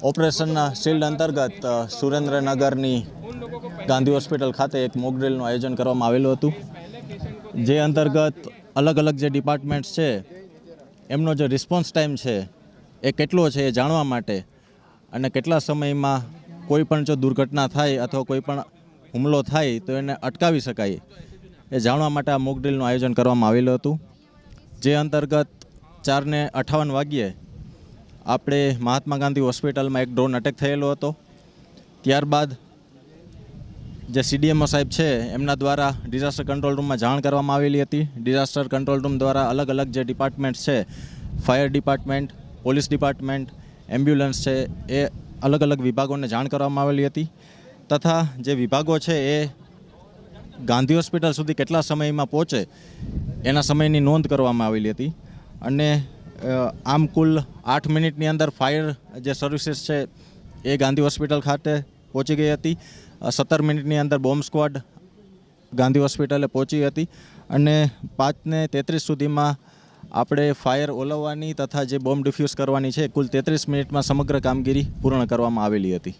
ઓપરેશનના શિલ્ડ અંતર્ગત સુરેન્દ્રનગરની ગાંધી હોસ્પિટલ ખાતે એક મોક ડ્રીલનું આયોજન કરવામાં આવેલું હતું, જે અંતર્ગત અલગ અલગ જે ડિપાર્ટમેન્ટ્સ છે એમનો જે રિસ્પોન્સ ટાઈમ છે એ કેટલો છે એ જાણવા માટે અને કેટલા સમયમાં કોઈ પણ જો દુર્ઘટના થાય અથવા કોઈ પણ હુમલો થાય તો એને અટકાવી શકાય એ જાણવા માટે આ મોક ડ્રીલનું આયોજન કરવામાં આવેલું હતું, જે અંતર્ગત 4:58 વાગ્યે આપણે મહાત્મા ગાંધી હોસ્પિટલમાં એક ડ્રોન અટેક થયેલો હતો। ત્યારબાદ જે CDMO સાહેબ છે એમના દ્વારા ડિઝાસ્ટર કંટ્રોલ રૂમમાં જાણ કરવામાં આવેલી હતી। ડિઝાસ્ટર કંટ્રોલ રૂમ દ્વારા અલગ અલગ જે ડિપાર્ટમેન્ટ્સ છે, fire department, police department, ambulance છે, એ અલગ અલગ વિભાગોને જાણ કરવામાં આવેલી હતી તથા જે વિભાગો છે એ ગાંધી હોસ્પિટલ સુધી કેટલા સમયમાં પહોંચે એના સમયની નોંધ કરવામાં આવેલી હતી અને આમ કુલ 8 મિનિટની અંદર ફાયર જે સર્વિસીસ છે એ ગાંધી હોસ્પિટલ ખાતે પહોંચી ગઈ હતી। 17 મિનિટની અંદર બોમ્બ સ્ક્વોડ ગાંધી હોસ્પિટલે પહોંચી હતી અને 5:33 સુધીમાં આપણે ફાયર ઓલવવાની તથા જે બોમ્બ ડિફ્યુઝ કરવાની છે કુલ 33 મિનિટમાં સમગ્ર કામગીરી પૂર્ણ કરવામાં આવેલી હતી।